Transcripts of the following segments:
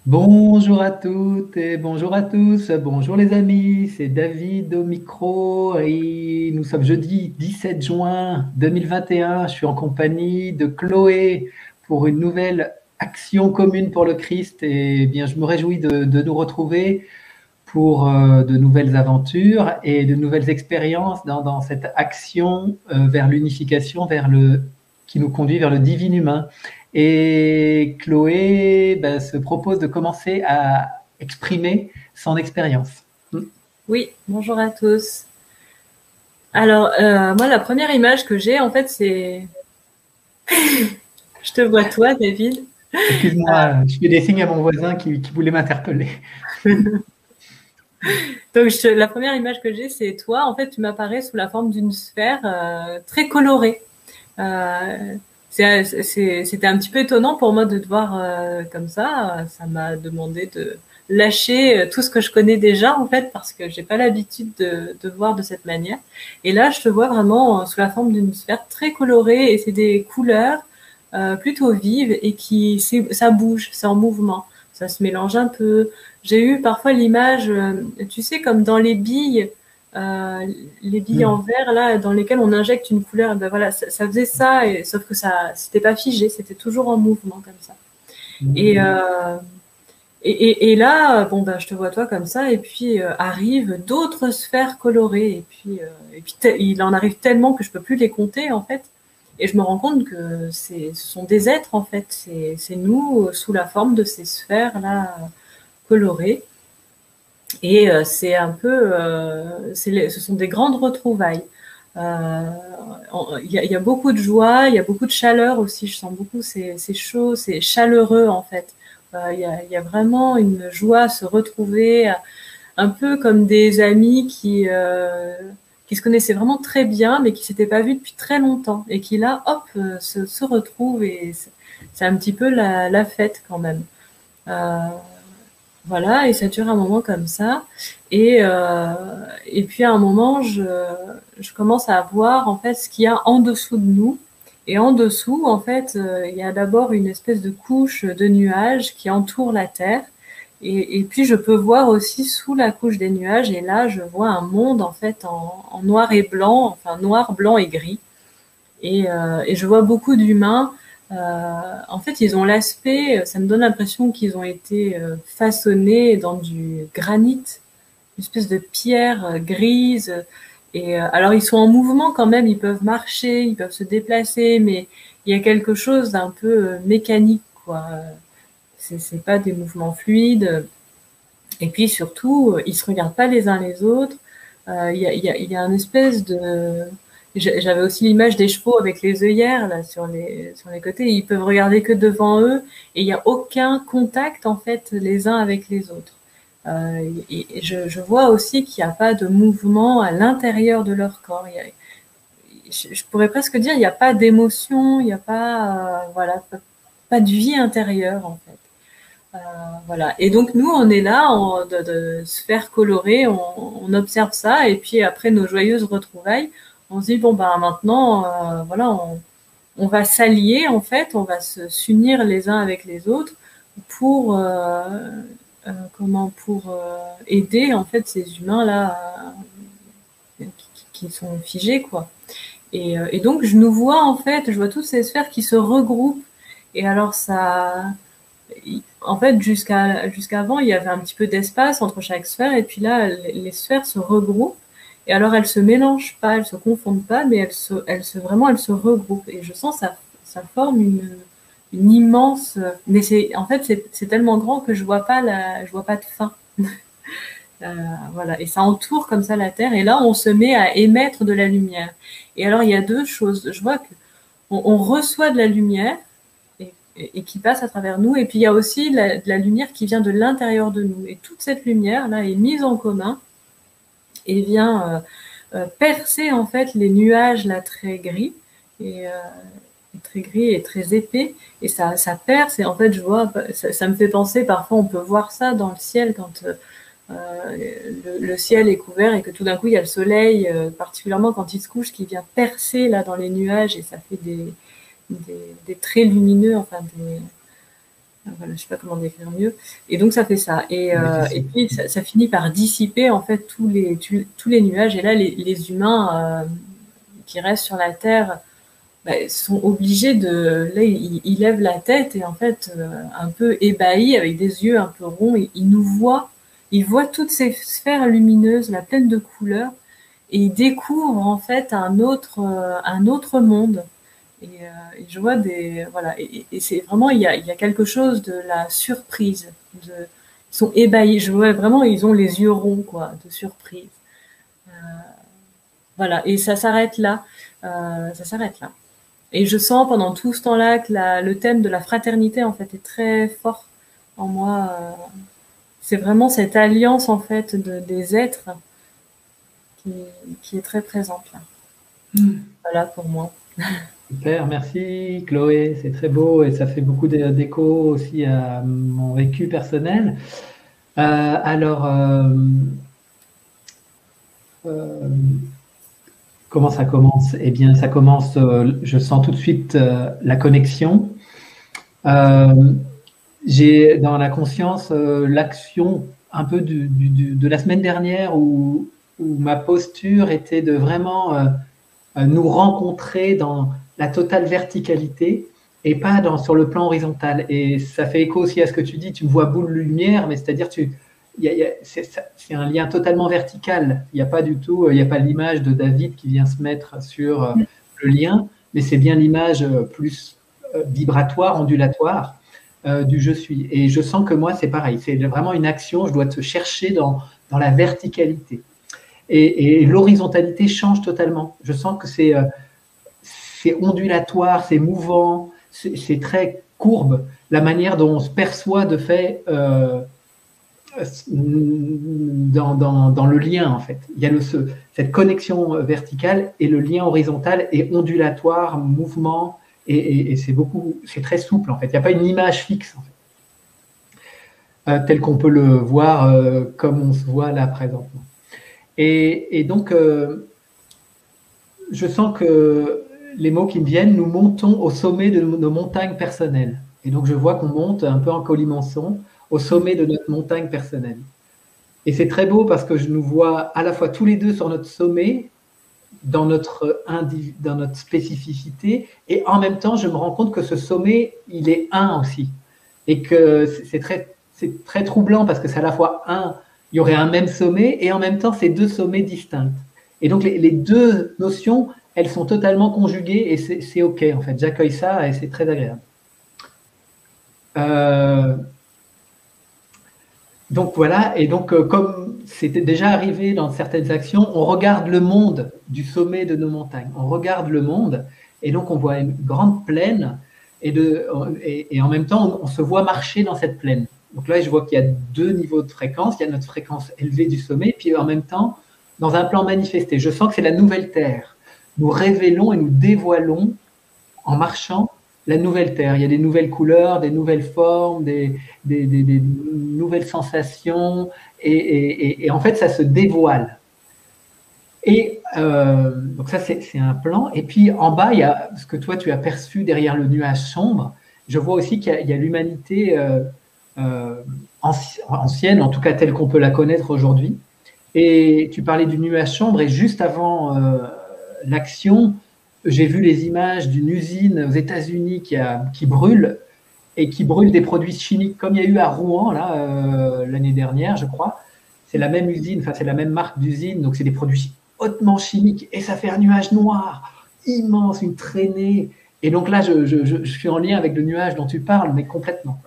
Bonjour à toutes et bonjour à tous. Bonjour les amis, c'est David au micro et nous sommes jeudi 17 juin 2021. Je suis en compagnie de Chloé pour une nouvelle action commune pour le Christ et bien je me réjouis de nous retrouver pour de nouvelles aventures et de nouvelles expériences dans cette action vers l'unification, qui nous conduit vers le divin humain. Et Chloé ben, se propose de commencer à exprimer son expérience. Oui, bonjour à tous. Alors, moi, la première image que j'ai, en fait, c'est, je te vois toi, David. Excuse-moi, je fais des signes à mon voisin qui voulait m'interpeller. Donc, la première image que j'ai, c'est toi. En fait, tu m'apparais sous la forme d'une sphère très colorée. Euh, C'était un petit peu étonnant pour moi de te voir comme ça. Ça m'a demandé de lâcher tout ce que je connais déjà, en fait, parce que j'ai pas l'habitude de voir de cette manière. Et là, je te vois vraiment sous la forme d'une sphère très colorée et c'est des couleurs plutôt vives et ça bouge, c'est en mouvement. Ça se mélange un peu. J'ai eu parfois l'image, tu sais, comme dans euh, les billes en verre là dans lesquelles on injecte une couleur, ben voilà, ça faisait ça, et sauf que ça, c'était pas figé, c'était toujours en mouvement comme ça. Et et là, bon ben je te vois toi comme ça, et puis arrivent d'autres sphères colorées, et puis il en arrive tellement que je peux plus les compter en fait. Et je me rends compte que ce sont des êtres en fait, c'est nous sous la forme de ces sphères là colorées. Et c'est un peu, ce sont des grandes retrouvailles. Euh, il y a beaucoup de joie, il y a beaucoup de chaleur aussi. Je sens beaucoup, c'est chaud, c'est chaleureux en fait. Il y a vraiment une joie à se retrouver, un peu comme des amis qui se connaissaient vraiment très bien, mais qui s'étaient pas vus depuis très longtemps et qui là, hop, se retrouvent, et c'est un petit peu la fête quand même. Euh, voilà, et ça dure un moment comme ça. Et puis à un moment, je commence à voir en fait ce qu'il y a en dessous de nous. Et en dessous, en fait, il y a d'abord une espèce de couche de nuages qui entoure la Terre. Et puis je peux voir aussi sous la couche des nuages. Et là, je vois un monde en fait en noir et blanc, enfin noir, blanc et gris. Et je vois beaucoup d'humains. En fait, ils ont l'aspect, ça me donne l'impression qu'ils ont été façonnés dans du granit, une espèce de pierre grise. Et alors, ils sont en mouvement quand même, ils peuvent marcher, ils peuvent se déplacer, mais il y a quelque chose d'un peu mécanique, quoi. C'est pas des mouvements fluides. Et puis surtout, ils se regardent pas les uns les autres. Il y a une espèce de... J'avais aussi l'image des chevaux avec les œillères là sur les côtés. Ils peuvent regarder que devant eux et il n'y a aucun contact en fait les uns avec les autres. Et je vois aussi qu'il n'y a pas de mouvement à l'intérieur de leur corps. Je pourrais presque dire il n'y a pas d'émotion, il n'y a pas voilà, pas de vie intérieure en fait. Voilà. Et donc nous, on est là de sphères colorées, on observe ça, et puis après nos joyeuses retrouvailles, on se dit bon ben maintenant, voilà, on va s'allier en fait, on va s'unir les uns avec les autres pour pour aider en fait ces humains là qui sont figés quoi. Et donc je nous vois en fait, je vois toutes ces sphères qui se regroupent. Et alors ça, en fait, jusqu'avant, il y avait un petit peu d'espace entre chaque sphère, et puis là, les sphères se regroupent. Et alors, elles se mélangent pas, elles se confondent pas, mais vraiment, elles se regroupent. Et je sens ça forme une immense. Mais en fait, c'est tellement grand que je vois pas de fin. Voilà. Et ça entoure comme ça la Terre. Et là, on se met à émettre de la lumière. Et alors, il y a deux choses. Je vois que on reçoit de la lumière et qui passe à travers nous. Et puis il y a aussi de la lumière qui vient de l'intérieur de nous. Et toute cette lumière là est mise en commun et vient percer en fait les nuages là très gris et très gris et très épais. Et ça perce. Et en fait, je vois, ça me fait penser, parfois on peut voir ça dans le ciel quand le ciel est couvert et que tout d'un coup il y a le soleil, particulièrement quand il se couche, qui vient percer là dans les nuages, et ça fait des traits lumineux, enfin Voilà, je ne sais pas comment décrire mieux. Et donc, ça fait ça. Et puis, ça finit par dissiper, en fait, tous les nuages. Et là, les humains qui restent sur la Terre sont obligés de... Là, ils lèvent la tête et, en fait, un peu ébahis, avec des yeux un peu ronds, et ils voient toutes ces sphères lumineuses, là, pleines de couleurs, et ils découvrent, en fait, un autre monde. Et je vois voilà, et c'est vraiment, il y a quelque chose de la surprise. Ils sont ébahis. Je vois vraiment, ils ont les yeux ronds, quoi, de surprise. Euh, voilà, et ça s'arrête là. Ça s'arrête là. Et je sens pendant tout ce temps-là que le thème de la fraternité, en fait, est très fort en moi. C'est vraiment cette alliance, en fait, des êtres qui, qui est très présente là. Voilà pour moi. Super, merci Chloé, c'est très beau et ça fait beaucoup d'écho aussi à mon vécu personnel. Alors, comment ça commence? Eh bien, ça commence, je sens tout de suite la connexion. J'ai dans la conscience l'action un peu de la semaine dernière où ma posture était de vraiment nous rencontrer dans la totale verticalité et pas sur le plan horizontal. Et ça fait écho aussi à ce que tu dis, tu me vois boule de lumière, mais c'est-à-dire c'est un lien totalement vertical. Il n'y a pas du tout, il n'y a pas l'image de David qui vient se mettre sur le lien, mais c'est bien l'image plus vibratoire, ondulatoire du je suis. Et je sens que moi, c'est pareil, c'est vraiment une action, je dois te chercher dans la verticalité. Et l'horizontalité change totalement. Je sens que c'est ondulatoire, c'est mouvant, c'est très courbe, la manière dont on se perçoit de fait dans le lien, en fait. Il y a cette connexion verticale et le lien horizontal est ondulatoire, mouvement, et c'est très souple, en fait. Il n'y a pas une image fixe, en fait, telle qu'on peut le voir comme on se voit là présentement. Et donc, je sens que les mots qui me viennent, nous montons au sommet de nos montagnes personnelles. Et donc, je vois qu'on monte un peu en colimaçon au sommet de notre montagne personnelle. Et c'est très beau parce que je nous vois à la fois tous les deux sur notre sommet, dans notre spécificité, et en même temps, je me rends compte que ce sommet, il est un aussi. Et que c'est très troublant parce que c'est à la fois un, il y aurait un même sommet, et en même temps, c'est deux sommets distincts. Et donc, les deux notions, elles sont totalement conjuguées, et c'est OK, en fait. J'accueille ça, et c'est très agréable. Donc voilà, et donc comme c'était déjà arrivé dans certaines actions, on regarde le monde du sommet de nos montagnes. On regarde le monde, et donc on voit une grande plaine, et en même temps, on se voit marcher dans cette plaine. Donc là, je vois qu'il y a deux niveaux de fréquence. Il y a notre fréquence élevée du sommet, puis en même temps, dans un plan manifesté. Je sens que c'est la nouvelle Terre. Nous révélons et nous dévoilons, en marchant, la nouvelle Terre. Il y a des nouvelles couleurs, des nouvelles formes, des nouvelles sensations, et en fait, ça se dévoile. Et donc ça, c'est un plan. Et puis en bas, il y a ce que toi, tu as perçu derrière le nuage sombre. Je vois aussi qu'il y a l'humanité ancienne, en tout cas telle qu'on peut la connaître aujourd'hui. Et tu parlais du nuage sombre, et juste avant l'action, j'ai vu les images d'une usine aux États-Unis qui brûle, et qui brûle des produits chimiques, comme il y a eu à Rouen là l'année dernière, je crois. C'est la même usine, enfin c'est la même marque d'usine, donc c'est des produits hautement chimiques, et ça fait un nuage noir immense, une traînée. Et donc là, je suis en lien avec le nuage dont tu parles, mais complètement.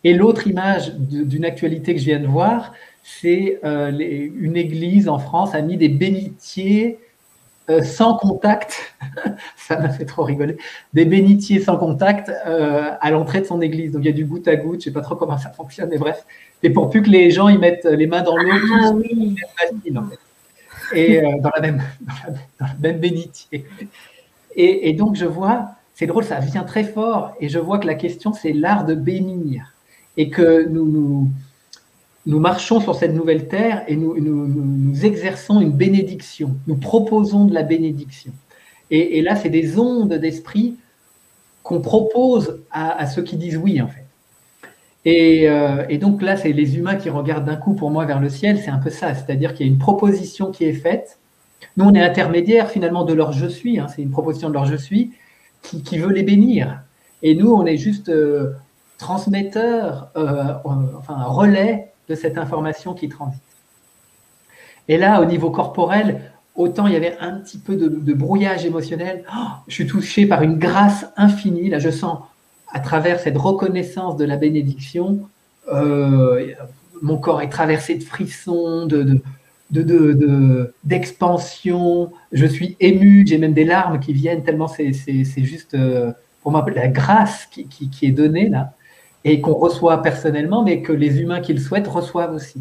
Et l'autre image d'une actualité que je viens de voir, c'est une église en France a mis des bénitiers sans contact, ça m'a fait trop rigoler, des bénitiers sans contact à l'entrée de son église. Donc il y a du goutte à goutte, je ne sais pas trop comment ça fonctionne, mais bref, c'est pour plus que les gens y mettent les mains dans l'eau, oui. en fait. Et dans la même bénitier. Et donc je vois, c'est drôle, ça vient très fort, et je vois que la question, c'est l'art de bénir, et que nous marchons sur cette nouvelle terre, et nous exerçons une bénédiction, nous proposons de la bénédiction. Et là, c'est des ondes d'esprit qu'on propose à ceux qui disent oui, en fait. Et donc là, c'est les humains qui regardent d'un coup pour moi vers le ciel, c'est un peu ça, c'est-à-dire qu'il y a une proposition qui est faite. Nous, on est intermédiaire finalement de leur je suis, hein, c'est une proposition de leur je suis qui veut les bénir. Et nous, on est juste transmetteur, enfin un relais de cette information qui transite. Et là, au niveau corporel, autant il y avait un petit peu de brouillage émotionnel, je suis touché par une grâce infinie. Là, je sens, à travers cette reconnaissance de la bénédiction, mon corps est traversé de frissons, d'expansion. Je suis ému, j'ai même des larmes qui viennent tellement c'est juste, pour moi, la grâce qui est donnée là, et qu'on reçoit personnellement, mais que les humains qui le souhaitent reçoivent aussi.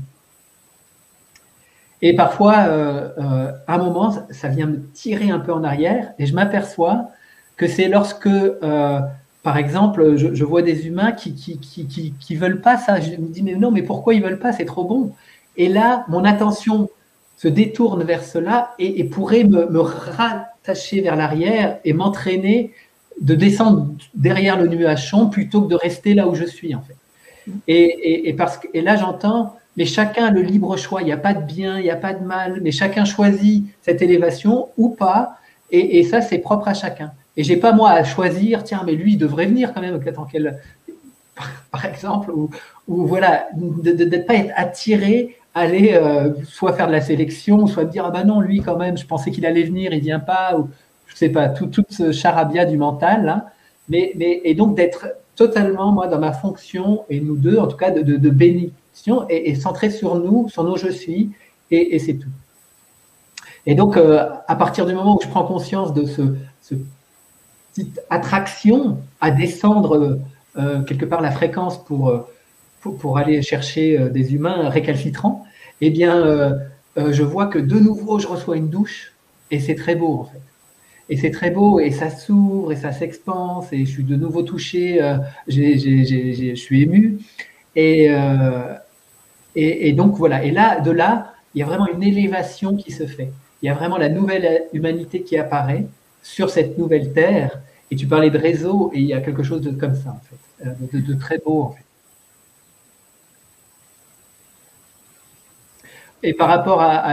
Et parfois, à un moment, ça vient me tirer un peu en arrière et je m'aperçois que c'est lorsque, par exemple, je vois des humains qui veulent pas ça. Je me dis, mais non, mais pourquoi ils veulent pas? C'est trop bon. Et là, mon attention se détourne vers cela et pourrait me rattacher vers l'arrière et m'entraîner de descendre derrière le nuage plutôt que de rester là où je suis, en fait. Et là, j'entends, mais chacun a le libre choix. Il n'y a pas de bien, il n'y a pas de mal, mais chacun choisit cette élévation ou pas. Et ça, c'est propre à chacun. Et j'ai pas moi à choisir, tiens, mais lui, il devrait venir quand même, par exemple, ou voilà, de ne pas être attiré, aller soit faire de la sélection, soit de dire, ah ben non, lui quand même, je pensais qu'il allait venir, il vient pas, ou je sais pas, tout ce charabia du mental, hein. Et donc d'être totalement, moi, dans ma fonction, et nous deux, en tout cas, de bénédiction, et centré sur nous, sur nos je suis, et c'est tout. Et donc, à partir du moment où je prends conscience de ce petite attraction à descendre quelque part la fréquence pour aller chercher des humains récalcitrants, eh bien, je vois que de nouveau, je reçois une douche, et c'est très beau, en fait. Et c'est très beau, et ça s'ouvre, et ça s'expanse, et je suis de nouveau touché, je suis ému. Et donc, voilà. Et là, de là, il y a vraiment une élévation qui se fait. Il y a vraiment la nouvelle humanité qui apparaît sur cette nouvelle terre. Et tu parlais de réseau, et il y a quelque chose de comme ça, en fait, de très beau, en fait. Et par rapport à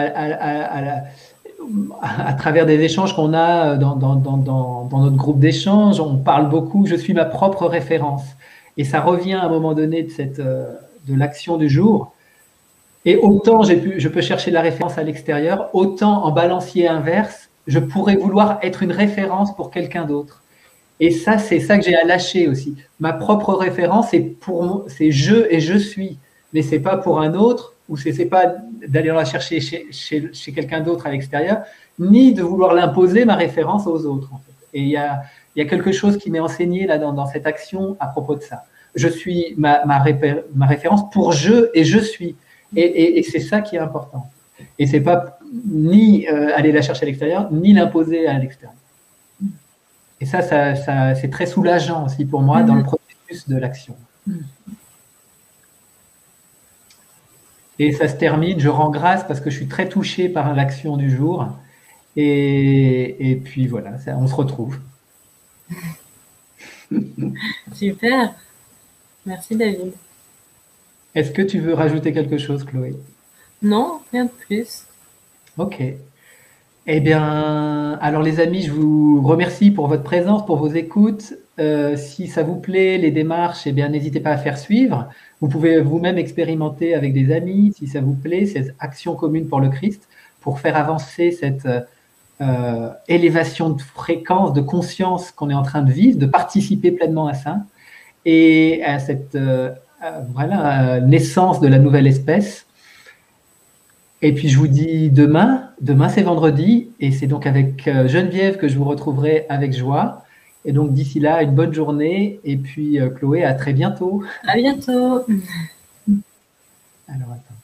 travers des échanges qu'on a dans notre groupe d'échange, on parle beaucoup, je suis ma propre référence. Et ça revient à un moment donné de l'action du jour. Et autant je peux chercher la référence à l'extérieur, autant en balancier inverse, je pourrais vouloir être une référence pour quelqu'un d'autre. Et ça, c'est ça que j'ai à lâcher aussi. Ma propre référence, c'est je et je suis. Mais c'est pas pour un autre, ou c'est pas d'aller la chercher chez quelqu'un d'autre à l'extérieur, ni de vouloir l'imposer ma référence aux autres, en fait. Et il y a quelque chose qui m'est enseigné là dans cette action à propos de ça. Je suis ma référence pour je et je suis. Et c'est ça qui est important. Et c'est pas ni aller la chercher à l'extérieur, ni l'imposer à l'extérieur. Et ça c'est très soulageant aussi pour moi dans le processus de l'action. Et ça se termine, je rends grâce parce que je suis très touché par l'action du jour. Et puis voilà, on se retrouve. Super. Merci David. Est-ce que tu veux rajouter quelque chose, Chloé? Non, rien de plus. Ok. Eh bien, alors les amis, je vous remercie pour votre présence, pour vos écoutes. Si ça vous plaît, les démarches, eh bien, n'hésitez pas à faire suivre. Vous pouvez vous-même expérimenter avec des amis, si ça vous plaît, cette action commune pour le Christ, pour faire avancer cette élévation de fréquence, de conscience qu'on est en train de vivre, de participer pleinement à ça, et à cette naissance de la nouvelle espèce. Et puis je vous dis demain c'est vendredi, et c'est donc avec Geneviève que je vous retrouverai avec joie. Et donc d'ici là, une bonne journée, et puis Chloé, à très bientôt. À bientôt. Alors attends.